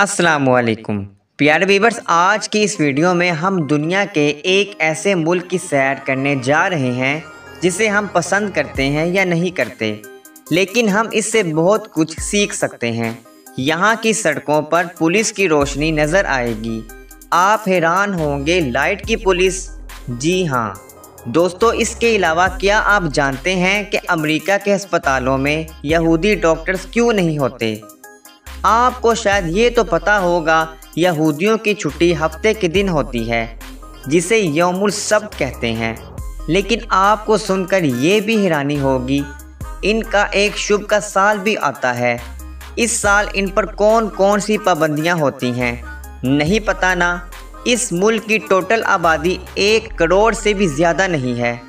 अस्सलामुअलैकुम प्यारे व्यूअर्स, आज की इस वीडियो में हम दुनिया के एक ऐसे मुल्क की सैर करने जा रहे हैं जिसे हम पसंद करते हैं या नहीं करते, लेकिन हम इससे बहुत कुछ सीख सकते हैं। यहाँ की सड़कों पर पुलिस की रोशनी नज़र आएगी। आप हैरान होंगे, लाइट की पुलिस। जी हाँ दोस्तों, इसके अलावा क्या आप जानते हैं कि अमेरिका के अस्पतालों में यहूदी डॉक्टर्स क्यों नहीं होते? आपको शायद ये तो पता होगा, यहूदियों की छुट्टी हफ्ते के दिन होती है जिसे यौमुल सब्त कहते हैं। लेकिन आपको सुनकर ये भी हैरानी होगी, इनका एक शुभ का साल भी आता है। इस साल इन पर कौन कौन सी पाबंदियां होती हैं, नहीं पता ना। इस मुल्क की टोटल आबादी 1 करोड़ से भी ज़्यादा नहीं है,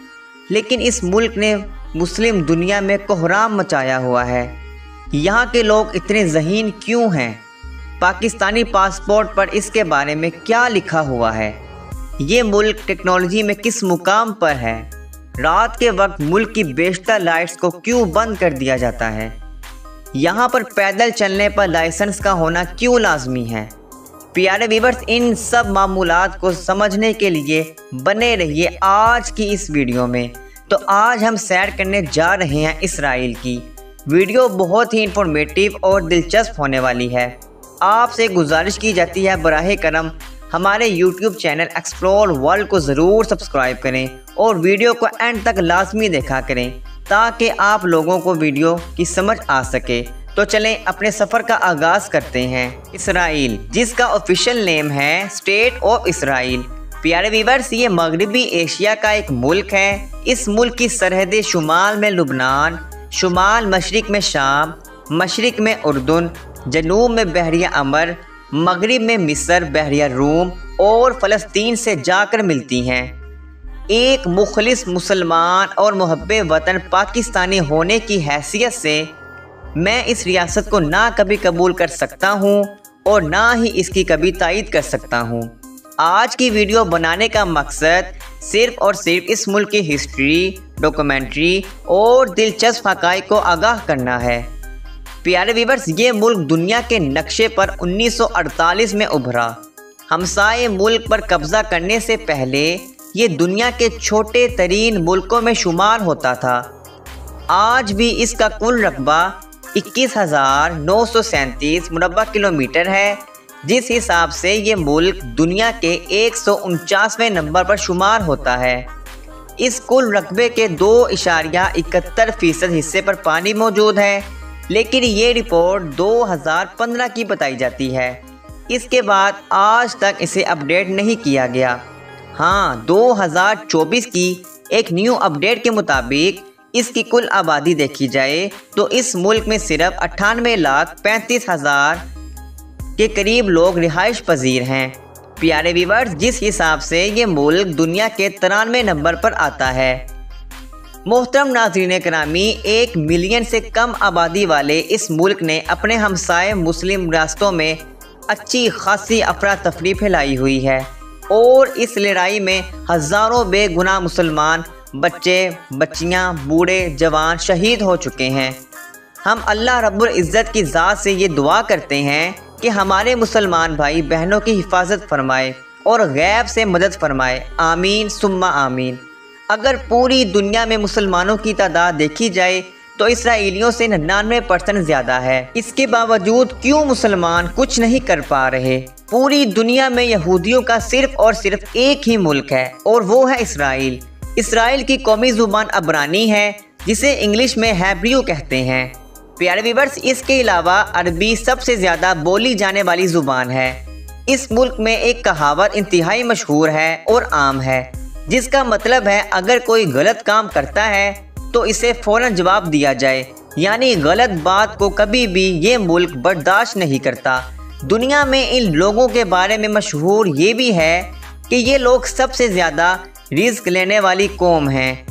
लेकिन इस मुल्क ने मुस्लिम दुनिया में कोहराम मचाया हुआ है। यहाँ के लोग इतने ज़हीन क्यों हैं? पाकिस्तानी पासपोर्ट पर इसके बारे में क्या लिखा हुआ है? ये मुल्क टेक्नोलॉजी में किस मुकाम पर है? रात के वक्त मुल्क की बेशतर लाइट्स को क्यों बंद कर दिया जाता है? यहाँ पर पैदल चलने पर लाइसेंस का होना क्यों लाजमी है? प्यारे व्यूअर्स, इन सब मामूलात को समझने के लिए बने रहिए आज की इस वीडियो में। तो आज हम सैर करने जा रहे हैं इसराइल की। वीडियो बहुत ही इंफॉर्मेटिव और दिलचस्प होने वाली है। आपसे गुजारिश की जाती है, बराहे करम हमारे YouTube चैनल एक्सप्लोर वर्ल्ड को ज़रूर सब्सक्राइब करें और वीडियो को एंड तक लाजमी देखा करें ताकि आप लोगों को वीडियो की समझ आ सके। तो चलें अपने सफ़र का आगाज़ करते हैं। इसराइल, जिसका ऑफिशियल नेम है स्टेट ऑफ इसराइल। प्यारे व्यूअर्स, ये मगरबी एशिया का एक मुल्क है। इस मुल्क की सरहदें शुमाल में लुबनान, शुमाल मशरिक में शाम, मशरिक में उर्दन, जनूब में बहरिया अमर, मगरिब में मिस्र, बहरिया रूम और फ़लस्तीन से जाकर मिलती हैं। एक मुखलिस मुसलमान और मुहब्बे वतन पाकिस्तानी होने की हैसियत से मैं इस रियासत को ना कभी कबूल कर सकता हूँ और ना ही इसकी कभी तायीद कर सकता हूँ। आज की वीडियो बनाने का मकसद सिर्फ़ और सिर्फ इस मुल्क की हिस्ट्री, डॉक्यूमेंट्री और दिलचस्प हक़ाइक़ को आगाह करना है। प्यारे व्यूअर्स, ये मुल्क दुनिया के नक्शे पर 1948 में उभरा। हमसाए मुल्क पर कब्ज़ा करने से पहले ये दुनिया के छोटे तरीन मुल्कों में शुमार होता था। आज भी इसका कुल रकबा 21,937 मुरब्बा किलोमीटर है, जिस हिसाब से ये मुल्क दुनिया के 149वें नंबर पर शुमार होता है। इस कुल रकबे के 2.71% हिस्से पर पानी मौजूद है, लेकिन ये रिपोर्ट 2015 की बताई जाती है। इसके बाद आज तक इसे अपडेट नहीं किया गया। हाँ, 2024 की एक न्यू अपडेट के मुताबिक इसकी कुल आबादी देखी जाए तो इस मुल्क में सिर्फ 98,35,000 के करीब लोग रिहाइश पजीर हैं। प्यारे व्यूअर्स, जिस हिसाब से ये मुल्क दुनिया के 93 नंबर पर आता है। मोहतरम नाज़रीन करामी, 1 मिलियन से कम आबादी वाले इस मुल्क ने अपने हमसाए मुस्लिम रियासतों में अच्छी खासी अफरा तफरी फैलाई हुई है और इस लड़ाई में हज़ारों बेगुनाह मुसलमान बच्चे, बच्चियाँ, बूढ़े, जवान शहीद हो चुके हैं। हम अल्लाह रब्बुल इज़्ज़त की ज़ात से ये दुआ करते हैं कि हमारे मुसलमान भाई बहनों की हिफाजत फरमाए और गैब से मदद फरमाए। आमीन सुम्मा आमीन। अगर पूरी दुनिया में मुसलमानों की तादाद देखी जाए तो इसराइलियों से 99% ज़्यादा है। इसके बावजूद क्यों मुसलमान कुछ नहीं कर पा रहे? पूरी दुनिया में यहूदियों का सिर्फ और सिर्फ एक ही मुल्क है और वो है इसराइल। इसराइल की कौमी ज़ुबान अबरानी है, जिसे इंग्लिश में हैब्रियू कहते हैं। प्यारे व्यूअर्स, इसके अलावा अरबी सबसे ज़्यादा बोली जाने वाली ज़ुबान है। इस मुल्क में एक कहावत इंतहाई मशहूर है और आम है, जिसका मतलब है अगर कोई गलत काम करता है तो इसे फ़ौरन जवाब दिया जाए, यानी गलत बात को कभी भी ये मुल्क बर्दाश्त नहीं करता। दुनिया में इन लोगों के बारे में मशहूर ये भी है कि ये लोग सबसे ज़्यादा रिज़्क लेने वाली कौम हैं,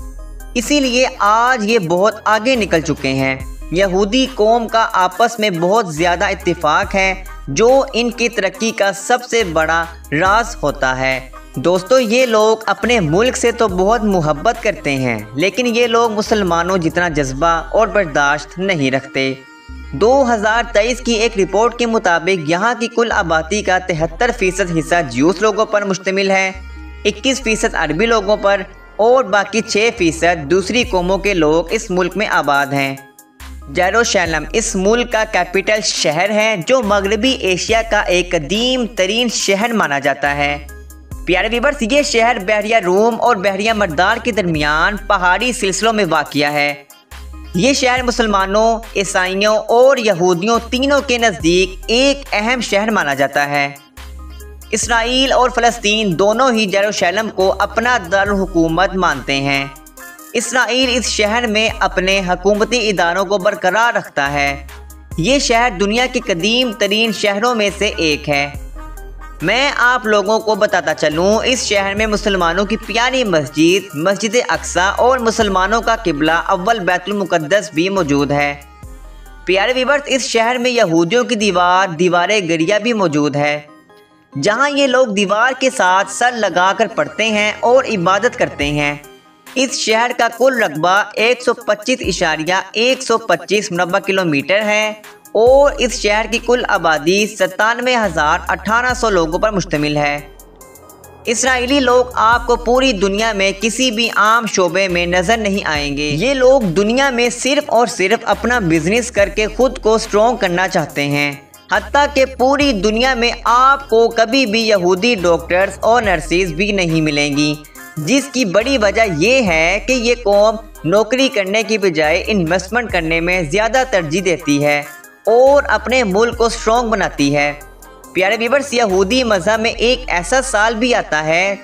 इसीलिए आज ये बहुत आगे निकल चुके हैं। यहूदी कौम का आपस में बहुत ज़्यादा इत्तेफाक है, जो इनकी तरक्की का सबसे बड़ा राज होता है। दोस्तों, ये लोग अपने मुल्क से तो बहुत मोहब्बत करते हैं, लेकिन ये लोग मुसलमानों जितना जज्बा और बर्दाश्त नहीं रखते। 2023 की एक रिपोर्ट के मुताबिक यहाँ की कुल आबादी का 73% हिस्सा ज्यूस लोगों पर मुश्तमिल है, 21% अरबी लोगों पर और बाकी 6% दूसरी कौमों के लोग इस मुल्क में आबाद हैं। जेरूसलम इस मुल्क का कैपिटल शहर है जो मगरबी एशिया का एक कदीम तरीन शहर माना जाता है। प्यारे व्यूअर्स, ये शहर बहरिया रूम और बहरिया मर्दार के दरमियान पहाड़ी सिलसिलों में वाक़िया है। ये शहर मुसलमानों, ईसाइयों और यहूदियों तीनों के नज़दीक एक अहम शहर माना जाता है। इसराइल और फ़लस्तीन दोनों ही जेरूसलम को अपना दारुल हुकूमत मानते हैं। इसराइल इस शहर में अपने हुकूमती इदारों को बरकरार रखता है। ये शहर दुनिया के कदीम तरीन शहरों में से एक है। मैं आप लोगों को बताता चलूँ, इस शहर में मुसलमानों की प्यारी मस्जिद मस्जिद अक्सा और मुसलमानों का किबला अव्वल बैतुल मुक़द्दस भी मौजूद है। प्यारे व्यूअर्स, इस शहर में यहूदियों की दीवार गरिया भी मौजूद है, जहाँ ये लोग दीवार के साथ सर लगाकर पढ़ते हैं और इबादत करते हैं। इस शहर का कुल रकबा 125.125 मुरब्बा किलोमीटर है और इस शहर की कुल आबादी 97,1800 लोगों पर मुश्तमिल है। इसराइली लोग आपको पूरी दुनिया में किसी भी आम शोबे में नज़र नहीं आएंगे। ये लोग दुनिया में सिर्फ और सिर्फ अपना बिजनेस करके खुद को स्ट्रॉन्ग करना चाहते हैं। हत्ता कि पूरी दुनिया में आपको कभी भी यहूदी डॉक्टर्स और नर्सेज भी नहीं मिलेंगी, जिसकी बड़ी वजह यह है कि ये कौम नौकरी करने की बजाय इन्वेस्टमेंट करने में ज़्यादा तरजीह देती है और अपने मुल्क को स्ट्रॉन्ग बनाती है। प्यारे व्यूअर्स, यहूदी मज़हब में एक ऐसा साल भी आता है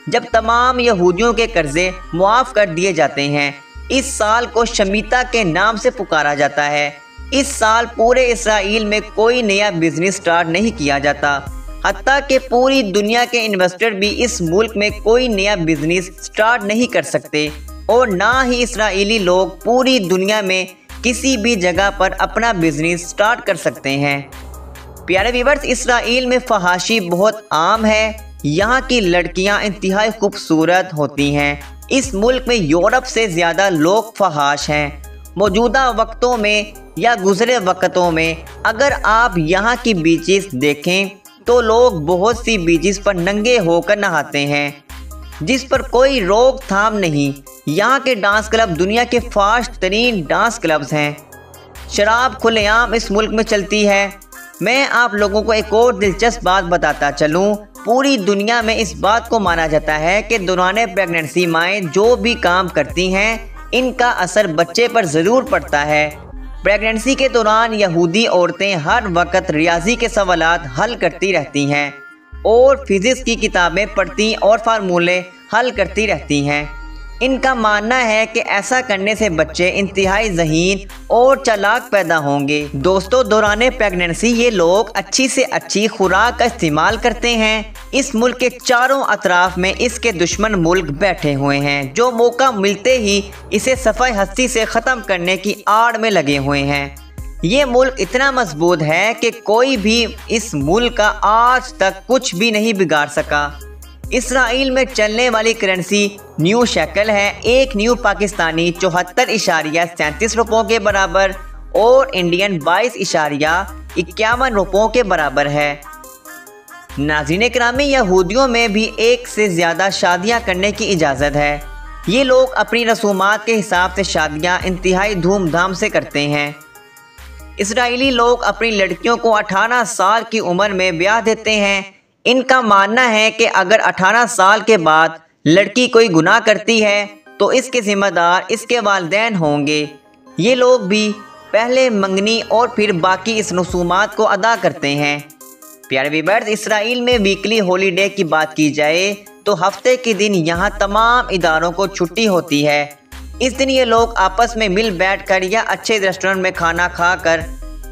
जब तमाम यहूदियों के कर्जे मुआफ़ कर दिए जाते हैं। इस साल को शमीता के नाम से पुकारा जाता है। इस साल पूरे इसराइल में कोई नया बिजनेस स्टार्ट नहीं किया जाता, हत्ता कि पूरी दुनिया के इन्वेस्टर भी इस मुल्क में कोई नया बिजनेस स्टार्ट नहीं कर सकते और ना ही इसराइली लोग पूरी दुनिया में किसी भी जगह पर अपना बिजनेस स्टार्ट कर सकते हैं। प्यारे व्यूअर्स, इसराइल में फहाशी बहुत आम है। यहाँ की लड़कियाँ इंतहाई खूबसूरत होती हैं। इस मुल्क में यूरोप से ज़्यादा लोग फहाश हैं। मौजूदा वक्तों में या गुज़रे वक्तों में अगर आप यहाँ की बीचेस देखें तो लोग बहुत सी बीचेस पर नंगे होकर नहाते हैं, जिस पर कोई रोक थाम नहीं। यहाँ के डांस क्लब दुनिया के फास्ट तरीन डांस क्लब्स हैं। शराब खुलेआम इस मुल्क में चलती है। मैं आप लोगों को एक और दिलचस्प बात बताता चलूँ, पूरी दुनिया में इस बात को माना जाता है कि दौरान प्रेगनेंसी माएँ जो भी काम करती हैं इनका असर बच्चे पर ज़रूर पड़ता है। प्रेगनेंसी के दौरान यहूदी औरतें हर वक्त रियाजी के सवालात हल करती रहती हैं और फिज़िक्स की किताबें पढ़ती और फार्मूले हल करती रहती हैं। इनका मानना है कि ऐसा करने से बच्चे इंतहाई ज़हीन और चालाक पैदा होंगे। दोस्तों, दौरान प्रेगनेंसी ये लोग अच्छी से अच्छी खुराक का इस्तेमाल करते हैं। इस मुल्क के चारों अतराफ में इसके दुश्मन मुल्क बैठे हुए हैं जो मौका मिलते ही इसे सफ़ाई हस्ती से ख़त्म करने की आड़ में लगे हुए हैं। ये मुल्क इतना मजबूत है कि कोई भी इस मुल्क का आज तक कुछ भी नहीं बिगाड़ सका। इसराइल में चलने वाली करेंसी न्यू शेकल है। एक न्यू पाकिस्तानी 74.37 रुपयों के बराबर और इंडियन 22.51 रुपयों के बराबर है। नाज़रीन किरामी, यहूदियों में भी एक से ज़्यादा शादियां करने की इजाज़त है। ये लोग अपनी रसूमात के हिसाब से शादियां इंतहाई धूमधाम से करते हैं। इसराइली लोग अपनी लड़कियों को 18 साल की उम्र में ब्याह देते हैं। इनका मानना है कि अगर 18 साल के बाद लड़की कोई गुनाह करती है तो इसके ज़िम्मेदार इसके वालिदैन होंगे। ये लोग भी पहले मंगनी और फिर बाकी इस रसूमात को अदा करते हैं। प्यारे व्यूअर्स, इसराइल में वीकली हॉलीडे की बात की जाए तो हफ्ते के दिन यहाँ तमाम इदारों को छुट्टी होती है। इस दिन ये लोग आपस में मिल बैठकर या अच्छे रेस्टोरेंट में खाना खाकर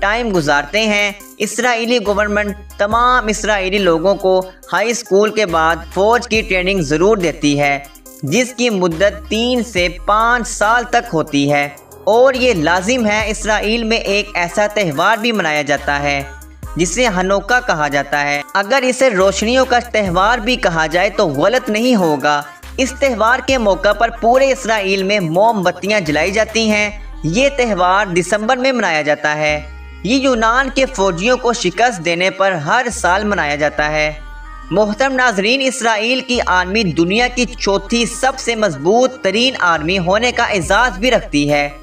टाइम गुजारते हैं। इसराइली गवर्नमेंट तमाम इसराइली लोगों को हाई स्कूल के बाद फ़ौज की ट्रेनिंग ज़रूर देती है, जिसकी मुद्दत 3 से 5 साल तक होती है और ये लाजिम है। इसराइल में एक ऐसा त्यौहार भी मनाया जाता है जिसे हनोका कहा जाता है। अगर इसे रोशनियों का त्यौहार भी कहा जाए तो गलत नहीं होगा। इस त्यौहार के मौका पर पूरे इसराइल में मोमबत्तियां जलाई जाती हैं। ये त्यौहार दिसंबर में मनाया जाता है। ये यूनान के फौजियों को शिकस्त देने पर हर साल मनाया जाता है। मोहतरम नाजरीन, इसराइल की आर्मी दुनिया की चौथी सबसे मजबूत तरीन आर्मी होने का एजाज़ भी रखती है।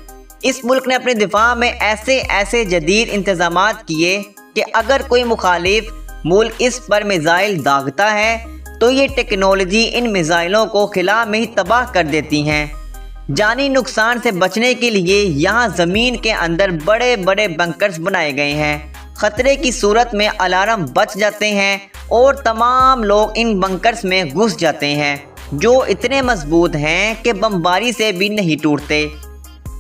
इस मुल्क ने अपने दिफा में ऐसे जदीद इंतजामात किए कि अगर कोई मुखालिफ मुल्क इस पर मिसाइल दागता है तो ये टेक्नोलॉजी इन मिसाइलों को खिला में ही तबाह कर देती हैं। जानी नुकसान से बचने के लिए यहाँ ज़मीन के अंदर बड़े बड़े बंकर्स बनाए गए हैं। ख़तरे की सूरत में अलार्म बच जाते हैं और तमाम लोग इन बंकर्स में घुस जाते हैं, जो इतने मजबूत हैं कि बमबारी से भी नहीं टूटते।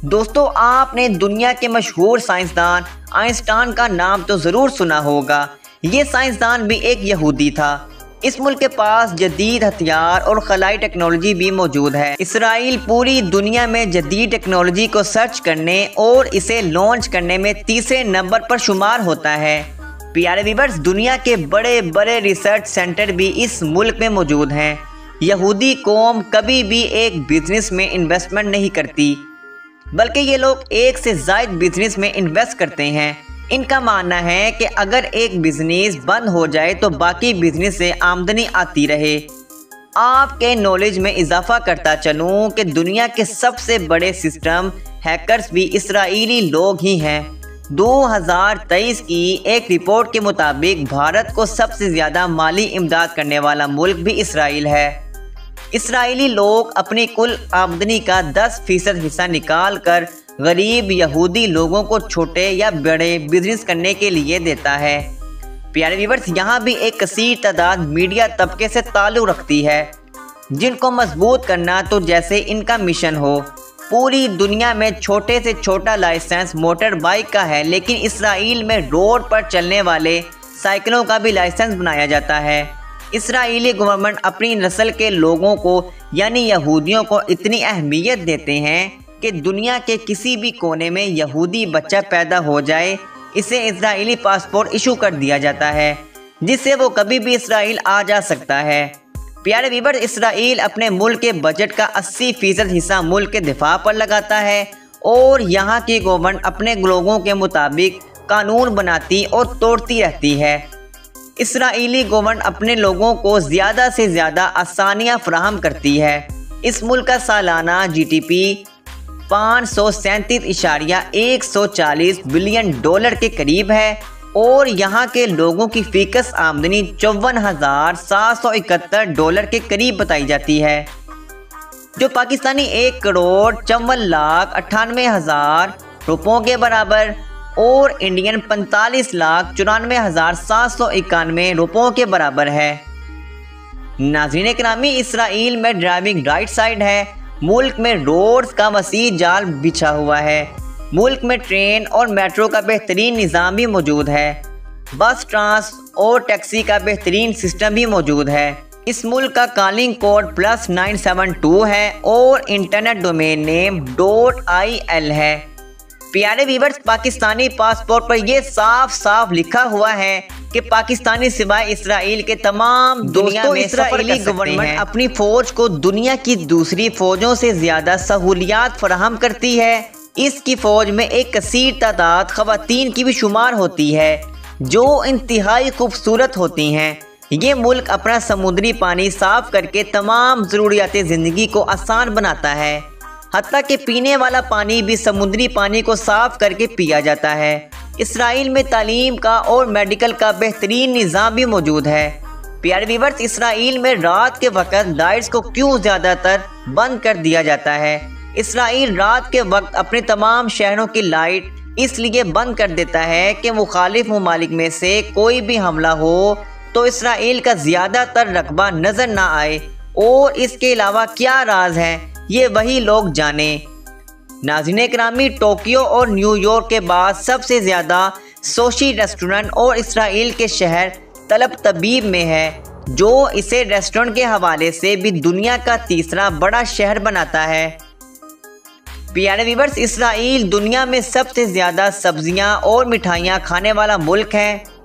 दोस्तों, आपने दुनिया के मशहूर साइंसदान आइंस्टाइन का नाम तो ज़रूर सुना होगा। ये साइंसदान भी एक यहूदी था। इस मुल्क के पास जदीद हथियार और खलाई टेक्नोलॉजी भी मौजूद है। इसराइल पूरी दुनिया में जदीद टेक्नोलॉजी को सर्च करने और इसे लॉन्च करने में तीसरे नंबर पर शुमार होता है। प्यारे व्यूअर्स, दुनिया के बड़े बड़े रिसर्च सेंटर भी इस मुल्क में मौजूद हैं। यहूदी कौम कभी भी एक बिजनेस में इन्वेस्टमेंट नहीं करती, बल्कि ये लोग एक से ज़ायद बिजनेस में इन्वेस्ट करते हैं। इनका मानना है कि अगर एक बिजनेस बंद हो जाए तो बाकी बिजनेस से आमदनी आती रहे। आपके नॉलेज में इजाफा करता चलूँ कि दुनिया के सबसे बड़े सिस्टम हैकर्स भी इसराइली लोग ही हैं। 2023 की एक रिपोर्ट के मुताबिक भारत को सबसे ज़्यादा माली इमदाद करने वाला मुल्क भी इसराइल है। इसराइली लोग अपनी कुल आमदनी का 10% हिस्सा निकाल कर गरीब यहूदी लोगों को छोटे या बड़े बिजनेस करने के लिए देता है। प्यारे व्यूअर्स, यहाँ भी एक कसीर तादाद मीडिया तबके से ताल्लुक़ रखती है, जिनको मजबूत करना तो जैसे इनका मिशन हो। पूरी दुनिया में छोटे से छोटा लाइसेंस मोटर बाइक का है, लेकिन इसराइल में रोड पर चलने वाले साइकिलों का भी लाइसेंस बनाया जाता है। इसराइली गवर्नमेंट अपनी नस्ल के लोगों को यानी यहूदियों को इतनी अहमियत देते हैं कि दुनिया के किसी भी कोने में यहूदी बच्चा पैदा हो जाए, इसे इजरायली पासपोर्ट इशू कर दिया जाता है, जिससे वो कभी भी इसराइल आ जा सकता है। प्यारे व्यूअर्स, इसराइल अपने मुल्क के बजट का 80% हिस्सा मुल्क के दिफा पर लगाता है और यहाँ की गवर्नमेंट अपने लोगों के मुताबिक कानून बनाती और तोड़ती रहती है। इसराइली गवर्नमेंट अपने लोगों को ज़्यादा से ज़्यादा आसानियाँ फराहम करती है। इस मुल्क का सालाना GDP 537.140 बिलियन डॉलर के करीब है और यहाँ के लोगों की फ़ीकस आमदनी 54,771 डॉलर के करीब बताई जाती है, जो पाकिस्तानी 1,54,98,000 रुपयों के बराबर और इंडियन 45,94,791 रुपयों के बराबर है। नाज़रीन किरामी, इसराइल में ड्राइविंग राइट साइड है। मुल्क में रोड्स का वसीह जाल बिछा हुआ है। मुल्क में ट्रेन और मेट्रो का बेहतरीन निज़ाम भी मौजूद है। बस, ट्रांस और टैक्सी का बेहतरीन सिस्टम भी मौजूद है। इस मुल्क का कॉलिंग कोड +972 है और इंटरनेट डोमेन नेम .il है। प्यारे व्यूअर्स, पाकिस्तानी पासपोर्ट पर यह साफ साफ लिखा हुआ है कि पाकिस्तानी सिवाय इसराइल के तमाम दुनिया में इसराइली गवर्नमेंट अपनी फौज को दुनिया की दूसरी फौजों से ज़्यादा सहूलियात फराहम करती है। इसकी फौज में एक कसीर तादाद ख़वातीन की भी शुमार होती है, जो इंतहाई खूबसूरत होती हैं। ये मुल्क अपना समुद्री पानी साफ करके तमाम ज़रूरियात ज़िंदगी को आसान बनाता है। हत्ता कि पीने वाला पानी भी समुद्री पानी को साफ करके पिया जाता है। इसराइल में तालीम का और मेडिकल का बेहतरीन निज़ाम भी मौजूद है। प्यारे व्यूअर्स, इसराइल में रात के वक्त लाइट्स को क्यों ज़्यादातर बंद कर दिया जाता है? इसराइल रात के वक्त अपने तमाम शहरों की लाइट इसलिए बंद कर देता है कि मुखालिफ ममालिक में से कोई भी हमला हो तो इसराइल का ज़्यादातर रकबा नज़र ना आए। और इसके अलावा क्या राज है, ये वही लोग जाने। नाज़रीन किरामी, टोक्यो और न्यूयॉर्क के बाद सबसे ज़्यादा सोशी रेस्टोरेंट और इसराइल के शहर तलब तबीब में है, जो इसे रेस्टोरेंट के हवाले से भी दुनिया का तीसरा बड़ा शहर बनाता है। प्यारे व्यूअर्स, इसराइल दुनिया में सबसे ज़्यादा सब्जियां और मिठाइयां खाने वाला मुल्क है।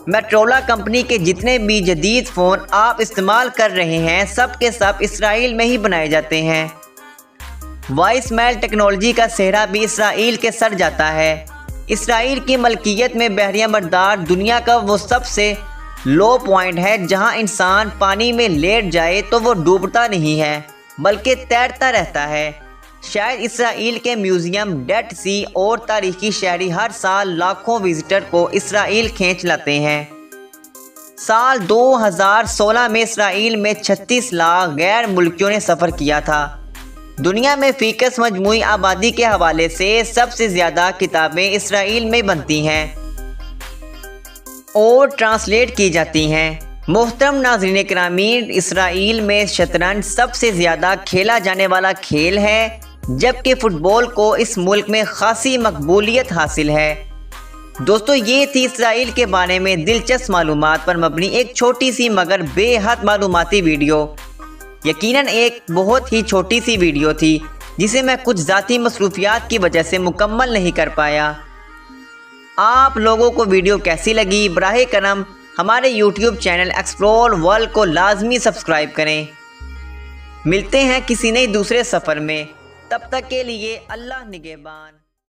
मेट्रोला कंपनी के जितने भी जदीद फ़ोन आप इस्तेमाल कर रहे हैं, सब के सब इसराइल में ही बनाए जाते हैं। वॉइस मेल टेक्नोलॉजी का सेहरा भी इसराइल के सर जाता है। इसराइल की मलकियत में बहरिया बरदार दुनिया का वो सबसे लो पॉइंट है जहां इंसान पानी में लेट जाए तो वो डूबता नहीं है बल्कि तैरता रहता है। शायद इसराइल के म्यूज़ियम, डेड सी और तारीखी शहरी हर साल लाखों विजिटर को इसराइल खींच लाते हैं। साल 2016 में इसराइल में 36 लाख गैर मुल्कियों ने सफ़र किया था। दुनिया में फ़ीकस मजमूई आबादी के हवाले से सबसे ज़्यादा किताबें इसराइल में बनती हैं और ट्रांसलेट की जाती हैं। मोहतरम नाज़रीन किरामी, इसराइल में शतरंज सबसे ज़्यादा खेला जाने वाला खेल है, जबकि फ़ुटबॉल को इस मुल्क में खासी मकबूलियत हासिल है। दोस्तों, ये थी इसराइल के बारे में दिलचस्प मालूमात पर मबनी एक छोटी सी मगर बेहद मालूमाती वीडियो। यकीनन एक बहुत ही छोटी सी वीडियो थी जिसे मैं कुछ ज़ाती मसरूफियात की वजह से मुकम्मल नहीं कर पाया। आप लोगों को वीडियो कैसी लगी? बराहे करम हमारे YouTube चैनल एक्सप्लोर वर्ल्ड को लाजमी सब्सक्राइब करें। मिलते हैं किसी नए दूसरे सफ़र में, तब तक के लिए अल्लाह निगहबान।